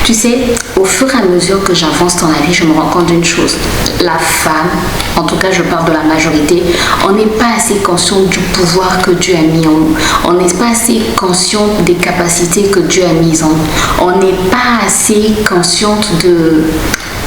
Tu sais, au fur et à mesure que j'avance dans la vie, je me rends compte d'une chose. La femme, en tout cas je parle de la majorité, on n'est pas assez conscient du pouvoir que Dieu a mis en nous. On n'est pas assez conscient des capacités que Dieu a mises en nous. On n'est pas assez consciente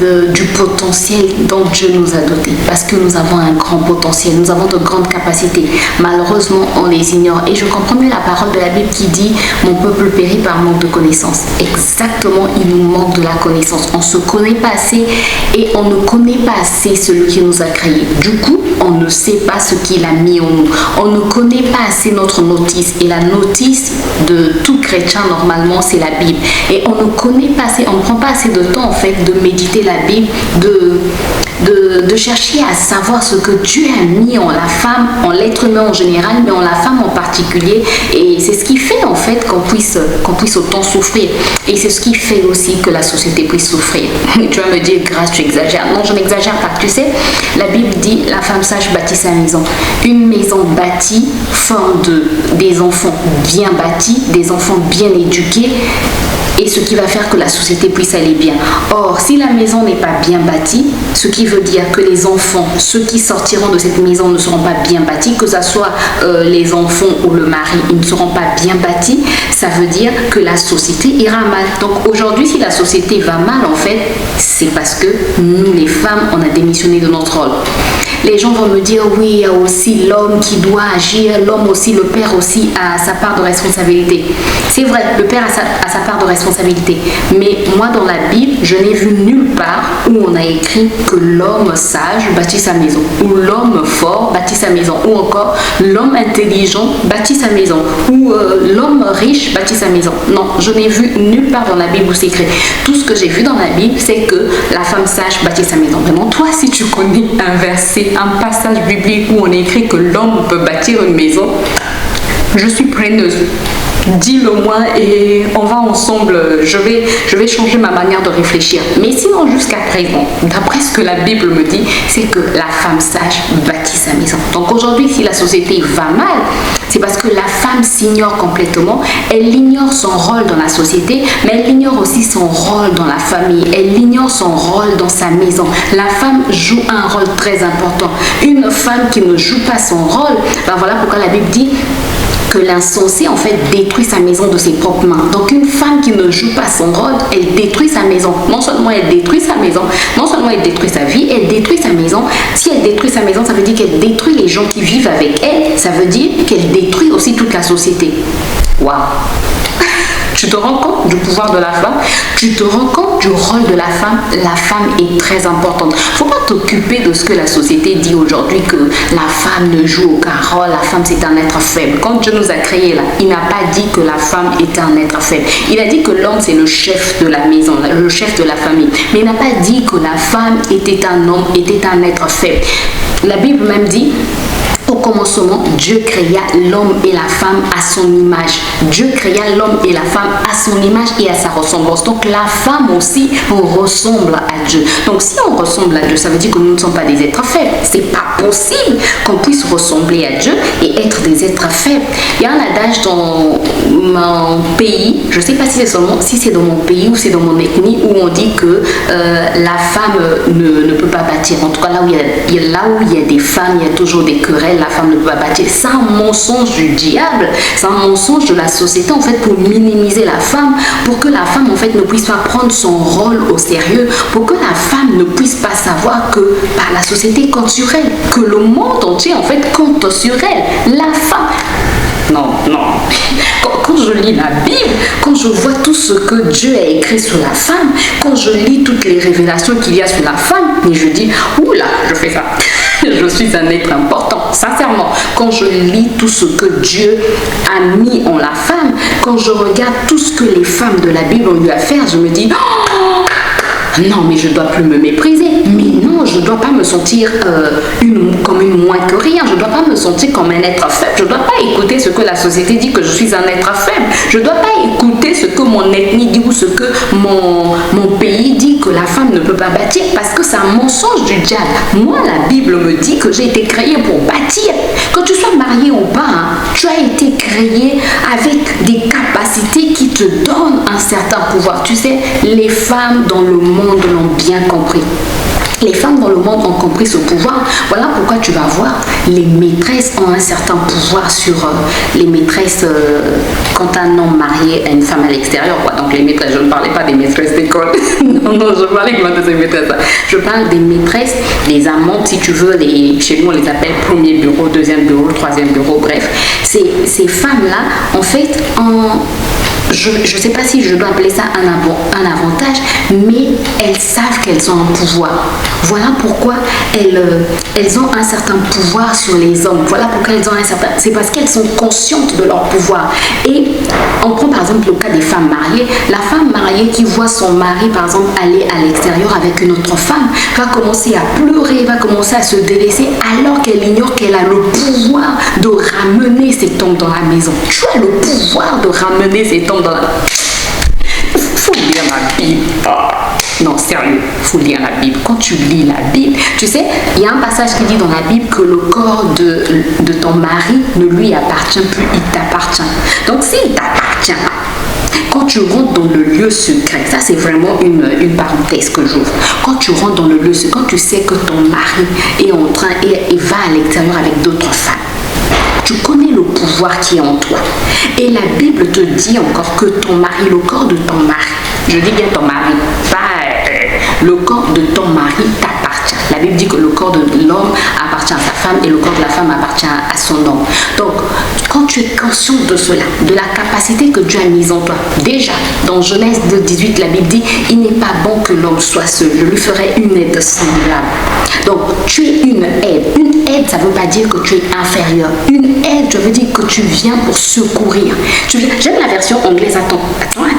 du potentiel dont Dieu nous a dotés, parce que nous avons un grand potentiel, nous avons de grandes capacités. Malheureusement, on les ignore. Et je comprends mieux la parole de la Bible qui dit « Mon peuple périt par manque de connaissance ». Exactement, il nous manque de la connaissance. On ne se connaît pas assez et on ne connaît pas assez celui qui nous a créés. Du coup, on ne sait pas ce qu'il a mis en nous. On ne connaît pas assez notre notice. Et la notice de tout chrétien, normalement, c'est la Bible. Et on ne connaît pas assez, on ne prend pas assez de temps, en fait, de méditer la Bible, de chercher à savoir ce que Dieu a mis en la femme, en l'être humain en général, mais en la femme en particulier. Et c'est ce qui fait en fait qu'on puisse autant souffrir. Et c'est ce qui fait aussi que la société puisse souffrir. Tu vas me dire, Grâce, tu exagères. Non, je n'exagère pas. Tu sais, la Bible dit, la femme sage bâtit sa maison. Une maison bâtie forme des enfants bien bâtis, des enfants bien éduqués, et ce qui va faire que la société puisse aller bien. Or, si la maison n'est pas bien bâtie, ce qui veut dire que les enfants, ceux qui sortiront de cette maison ne seront pas bien bâtis, que ce soit les enfants ou le mari, ils ne seront pas bien bâtis, ça veut dire que la société ira mal. Donc aujourd'hui, si la société va mal, en fait, c'est parce que nous, les femmes, on a démissionné de notre rôle. Les gens vont me dire, oui, il y a aussi l'homme qui doit agir, l'homme aussi, le père aussi a sa part de responsabilité. C'est vrai, le père a sa part de responsabilité. Mais moi, dans la Bible, je n'ai vu nulle part où on a écrit que l'homme sage bâtit sa maison, ou l'homme fort bâtit sa maison, ou encore l'homme intelligent bâtit sa maison, ou l'homme riche bâtit sa maison. Non, je n'ai vu nulle part dans la Bible où c'est écrit. Tout ce que j'ai vu dans la Bible, c'est que la femme sage bâtit sa maison. Vraiment, toi, si tu connais un verset, un passage biblique où on écrit que l'homme peut bâtir une maison, je suis preneuse. Dis-le-moi et on va ensemble, je vais changer ma manière de réfléchir. Mais sinon, jusqu'à présent, d'après ce que la Bible me dit, c'est que la femme sage bâtit sa maison. Donc aujourd'hui, si la société va mal, c'est parce que la femme s'ignore complètement. Elle ignore son rôle dans la société, mais elle ignore aussi son rôle dans la famille. Elle ignore son rôle dans sa maison. La femme joue un rôle très important. Une femme qui ne joue pas son rôle, ben voilà pourquoi la Bible dit que l'insensé en fait détruit sa maison de ses propres mains. Donc une femme qui ne joue pas son rôle, elle détruit sa maison. Non seulement elle détruit sa maison, non seulement elle détruit sa vie, elle détruit sa maison. Si elle détruit sa maison, ça veut dire qu'elle détruit les gens qui vivent avec elle. Ça veut dire qu'elle détruit aussi toute la société. Waouh! Tu te rends compte du pouvoir de la femme? Tu te rends compte du rôle de la femme? La femme est très importante. Il ne faut pas t'occuper de ce que la société dit aujourd'hui, que la femme ne joue aucun rôle, la femme c'est un être faible. Quand Dieu nous a créés là, il n'a pas dit que la femme était un être faible. Il a dit que l'homme c'est le chef de la maison, le chef de la famille. Mais il n'a pas dit que la femme était un homme, était un être faible. La Bible même dit, au commencement, Dieu créa l'homme et la femme à son image. Dieu créa l'homme et la femme à son image et à sa ressemblance. Donc la femme aussi ressemble à Dieu. Donc si on ressemble à Dieu, ça veut dire que nous ne sommes pas des êtres faibles. C'est pas possible qu'on puisse ressembler à Dieu et être des êtres faibles. Il y a un adage dans mon pays, je ne sais pas si c'est dans mon pays ou c'est dans mon ethnie, où on dit que la femme ne peut pas bâtir. En tout cas, là où il y a des femmes, il y a toujours des querelles. La femme ne peut pas bâtir. C'est un mensonge du diable, c'est un mensonge de la société en fait pour minimiser la femme, pour que la femme en fait ne puisse pas prendre son rôle au sérieux, pour que la femme ne puisse pas savoir que la société compte sur elle, que le monde entier en fait compte sur elle. La femme, non. Quand je lis la Bible, quand je vois tout ce que Dieu a écrit sur la femme, quand je lis toutes les révélations qu'il y a sur la femme, et je dis, oula, je fais ça. Je suis un être important, sincèrement. Quand je lis tout ce que Dieu a mis en la femme, quand je regarde tout ce que les femmes de la Bible ont eu à faire, je me dis, oh, non, mais je ne dois plus me mépriser. Mais non, je ne dois pas me sentir comme une moins que rien. Je ne dois pas me sentir comme un être faible. Je ne dois pas écouter ce que la société dit que je suis un être faible. Je ne dois pas écouter ce que mon ethnie dit ou ce que mon pays dit que la femme ne peut pas bâtir, parce que c'est un mensonge du diable. Moi, la Bible me dit que j'ai été créée pour bâtir. Quand tu sois marié ou pas, tu as été créé avec des capacités capacité qui te donne un certain pouvoir. Tu sais, les femmes dans le monde l'ont bien compris. Les femmes dans le monde ont compris ce pouvoir. Voilà pourquoi tu vas voir, les maîtresses ont un certain pouvoir sur les maîtresses quand un homme marié à une femme à l'extérieur. Donc les maîtresses, je ne parlais pas des maîtresses d'école. non, je parlais pas de ces maîtresses. Je parle des maîtresses, des amantes, si tu veux. Chez nous, on les appelle premier bureau, deuxième bureau, troisième bureau, bref. Ces femmes-là, en fait, je ne sais pas si je dois appeler ça un avantage, mais elles savent qu'elles ont un pouvoir. Voilà pourquoi elles ont un certain pouvoir sur les hommes. Voilà pourquoi elles ont un certain... C'est parce qu'elles sont conscientes de leur pouvoir. Et on prend par exemple le cas des femmes mariées. La femme mariée qui voit son mari, par exemple, aller à l'extérieur avec une autre femme, va commencer à pleurer, va commencer à se délaisser, alors qu'elle ignore qu'elle a le pouvoir de ramener cet homme dans la maison. Tu as le pouvoir de ramener cet homme dans la... Faut lire la Bible. Non, sérieux, faut lire la Bible. Quand tu lis la Bible, tu sais, il y a un passage qui dit dans la Bible que le corps de ton mari ne lui appartient plus, il t'appartient. Donc s'il t'appartient, quand tu rentres dans le lieu secret, ça c'est vraiment une parenthèse que j'ouvre. Quand tu rentres dans le lieu secret, quand tu sais que ton mari est en train et va à l'extérieur avec d'autres femmes, tu connais le pouvoir qui est en toi. Et la Bible te dit encore que ton mari, le corps de ton mari, je dis bien ton mari, pas le corps de ton mari t'appartient. La Bible dit que le corps de l'homme appartient à sa femme et le corps de la femme appartient à son homme. Donc, quand tu es conscient de cela, de la capacité que Dieu a mise en toi, déjà, dans Genèse 2:18, la Bible dit, il n'est pas bon que l'homme soit seul, je lui ferai une aide semblable. Donc, tu es une aide. Une aide, ça ne veut pas dire que tu es inférieur. Une aide, je veux dire que tu viens pour secourir. J'aime la version anglaise. Attends,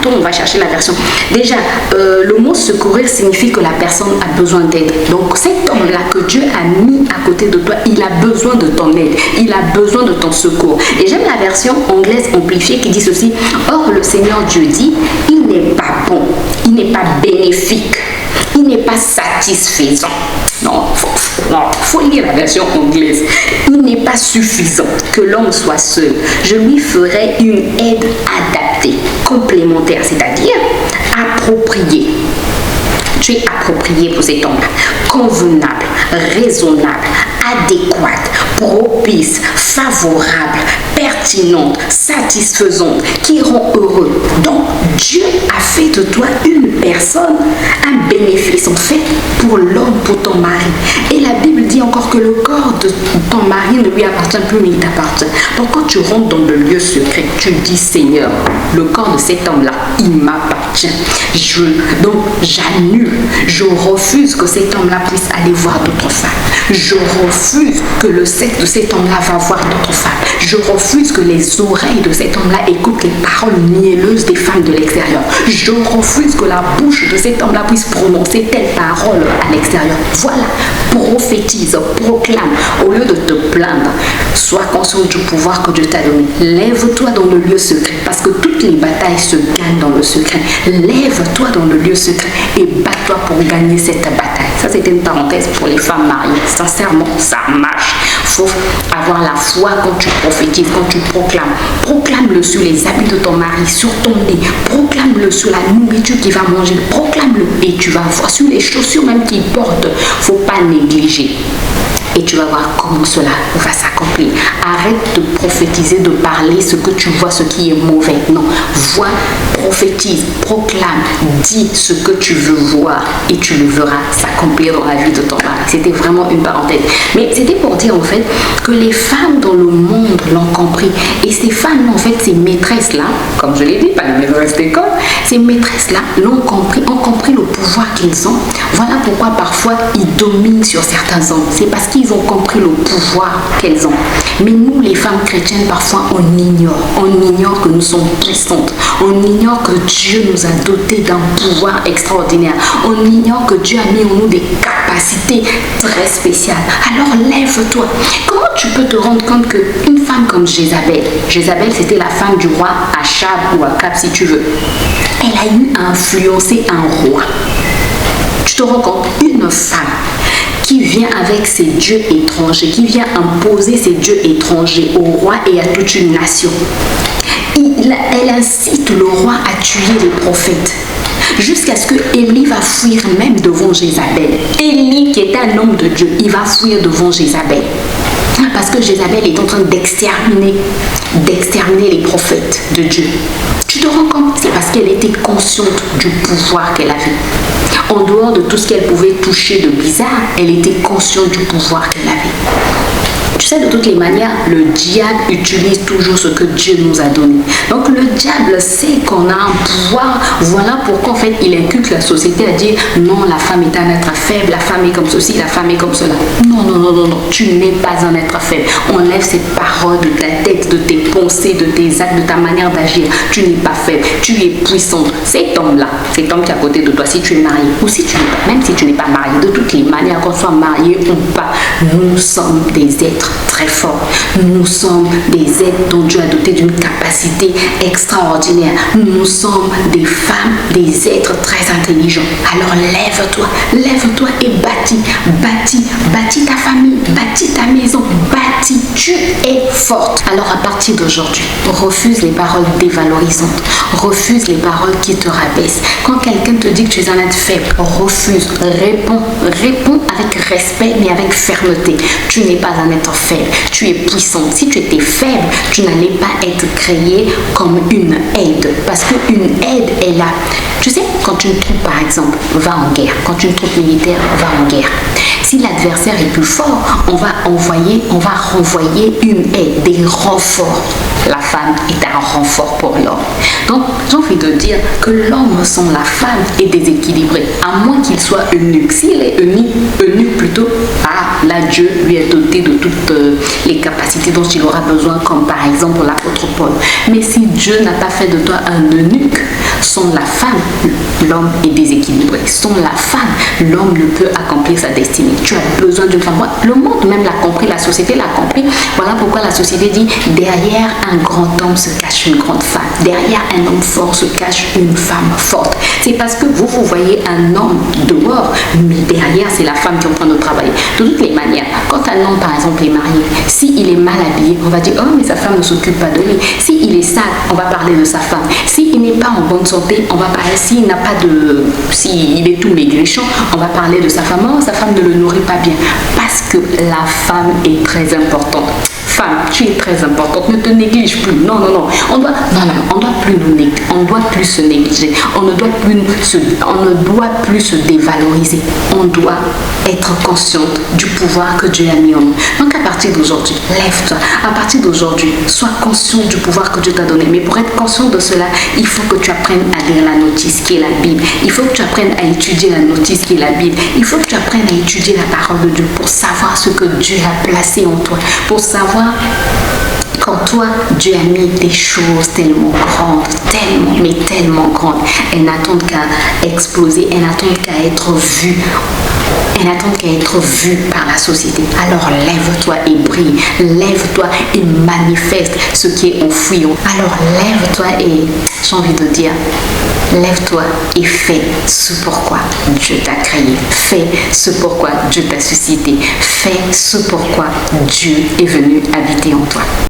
on va chercher la version. Déjà, le mot secourir signifie que la personne a besoin d'aide. Donc, cet homme-là que Dieu a mis à côté de toi, il a besoin de ton aide. Il a besoin de ton secours. Et j'aime la version anglaise amplifiée qui dit ceci. Or, le Seigneur Dieu dit, il n'est pas bon, il n'est pas bénéfique, il n'est pas satisfaisant. Non, faut lire la version anglaise. Il n'est pas suffisant que l'homme soit seul. Je lui ferai une aide adaptée, complémentaire, c'est-à-dire appropriée. Tu es approprié pour cet homme-là, convenable, raisonnable, adéquate, propice, favorable, pertinente, satisfaisante, qui rend heureux. Donc, Dieu a fait de toi une personne, un bénéfice en fait pour l'homme, pour ton mari. Et la Bible dit encore que le corps de ton mari ne lui appartient plus, mais il t'appartient. Donc, quand tu rentres dans le lieu secret, tu dis, Seigneur, le corps de cet homme-là, il m'appartient. Donc, j'annule, je refuse que cet homme-là puisse aller voir d'autres femmes. Je refuse que le sexe de cet homme-là va voir d'autres femmes. Je refuse que les oreilles de cet homme-là écoutent les paroles mielleuses des femmes de l'extérieur. Je refuse que la bouche de cet homme-là puisse prononcer telle parole à l'extérieur. Voilà, prophétise, proclame. Au lieu de te plaindre, sois conscient du pouvoir que Dieu t'a donné. Lève-toi dans le lieu secret, parce que toutes les batailles se gagnent dans le secret. Lève-toi dans le lieu secret et bats-toi pour gagner cette bataille. Ça, c'était une parenthèse pour les femmes mariées. Sincèrement, ça marche. Il faut avoir la foi quand tu prophétises, quand tu proclames. Proclame-le sur les habits de ton mari, sur ton lit. Proclame-le sur la nourriture qu'il va manger. Proclame-le et tu vas voir sur les chaussures même qu'il porte. Il ne faut pas négliger. Et tu vas voir comment cela va s'accomplir. Arrête de prophétiser, de parler ce que tu vois, ce qui est mauvais. Non, vois, prophétise, proclame, dis ce que tu veux voir et tu le verras s'accomplir dans la vie de ton mari. C'était vraiment une parenthèse. Mais c'était pour dire en fait que les femmes dans le monde l'ont compris. Et ces femmes, en fait, ces maîtresses-là, comme je l'ai dit, pas les maîtresses d'école, ces maîtresses-là l'ont compris, ont compris le pouvoir qu'ils ont. Voilà pourquoi parfois ils dominent sur certains hommes. C'est parce qu'ils ont compris le pouvoir qu'elles ont. Mais nous, les femmes chrétiennes, parfois on ignore. On ignore que nous sommes puissantes. On ignore que Dieu nous a dotés d'un pouvoir extraordinaire. On ignore que Dieu a mis en nous des capacités très spéciales. Alors lève-toi. Comment tu peux te rendre compte qu'une femme comme Jézabel, c'était la femme du roi Achab ou Akab si tu veux, elle a eu à influencer un roi. Tu te rends compte, une femme qui vient avec ses dieux étrangers, qui vient imposer ses dieux étrangers au roi et à toute une nation. Elle incite le roi à tuer les prophètes. Jusqu'à ce que Élie va fuir même devant Jézabel. Élie, qui est un homme de Dieu, il va fuir devant Jézabel. Parce que Jézabel est en train d'exterminer les prophètes de Dieu. Tu te rends compte? C'est parce qu'elle était consciente du pouvoir qu'elle avait. En dehors de tout ce qu'elle pouvait toucher de bizarre, elle était consciente du pouvoir qu'elle avait. Tu sais, de toutes les manières, le diable utilise toujours ce que Dieu nous a donné. Donc le diable sait qu'on a un pouvoir. Voilà pourquoi en fait il inculque la société à dire non, la femme est un être faible, la femme est comme ceci, la femme est comme cela. Non, non, non, non, non, tu n'es pas un être faible. Enlève ces paroles de ta tête, de tes pensées, de tes actes, de ta manière d'agir. Tu n'es pas faible, tu es puissante. Cet homme-là, cet homme qui est à côté de toi, si tu es marié ou si tu n'es pas, même si tu n'es pas marié, de toutes les manières, qu'on soit marié ou pas, nous sommes des êtres très fort. Nous sommes des êtres dont Dieu a doté d'une capacité extraordinaire. Nous sommes des femmes, des êtres très intelligents. Alors lève-toi et bâtis ta famille, bâtis ta maison, bâtis, tu es forte. Alors à partir d'aujourd'hui, refuse les paroles dévalorisantes, refuse les paroles qui te rabaissent. Quand quelqu'un te dit que tu es un être faible, refuse, réponds avec respect mais avec fermeté. Tu n'es pas un être faible. Tu es puissante. Si tu étais faible, tu n'allais pas être créée comme une aide. Parce qu'une aide est là. Tu sais, quand une troupe, par exemple, va en guerre, quand une troupe militaire va en guerre, si l'adversaire est plus fort, on va renvoyer une aide, des renforts. La femme est un renfort pour l'homme. Donc, j'ai envie de dire que l'homme sans la femme est déséquilibré, à moins qu'il soit eunuque. S'il est eunuque plutôt, là, Dieu lui est doté de toutes les capacités dont il aura besoin, comme par exemple l'apôtre Paul. Mais si Dieu n'a pas fait de toi un eunuque, sans la femme, l'homme est déséquilibré. Sans la femme, l'homme ne peut accomplir sa destinée. Tu as besoin d'une femme. Le monde même l'a compris, la société l'a compris. Voilà pourquoi la société dit, derrière un grand homme se cache une grande femme. Derrière un homme fort se cache une femme forte. C'est parce que vous voyez un homme dehors, mais derrière, c'est la femme qui est en train de travailler. De toutes les manières, quand un homme, par exemple, est marié, s'il est mal habillé, on va dire, oh, mais sa femme ne s'occupe pas de lui. S'il est sale, on va parler de sa femme. S'il n'est pas en bonne santé, on va parler, s'il est tout maigrichon, on va parler de sa femme. Oh, sa femme ne le nourrit pas bien. Parce que la femme est très importante. Femme, tu es très importante, ne te néglige plus. Non, on doit plus se négliger. On ne doit plus se dévaloriser. On doit être consciente du pouvoir que Dieu a mis en nous. Donc à partir d'aujourd'hui, lève-toi. À partir d'aujourd'hui, sois conscient du pouvoir que Dieu t'a donné. Mais pour être conscient de cela, il faut que tu apprennes à lire la notice qui est la Bible. Il faut que tu apprennes à étudier la notice qui est la Bible. Il faut que tu apprennes à étudier la parole de Dieu pour savoir ce que Dieu a placé en toi. Pour savoir qu'en toi, Dieu a mis des choses tellement grandes, tellement grandes. Elles n'attendent qu'à exploser, elles n'attendent qu'à être vues. Elles n'attendent qu'à être vues par la société. Alors lève-toi et brille. Lève-toi et manifeste ce qui est enfoui. Alors lève-toi et, j'ai envie de dire, lève-toi et fais ce pourquoi Dieu t'a créé. Fais ce pourquoi Dieu t'a suscité. Fais ce pourquoi Dieu est venu habiter en toi.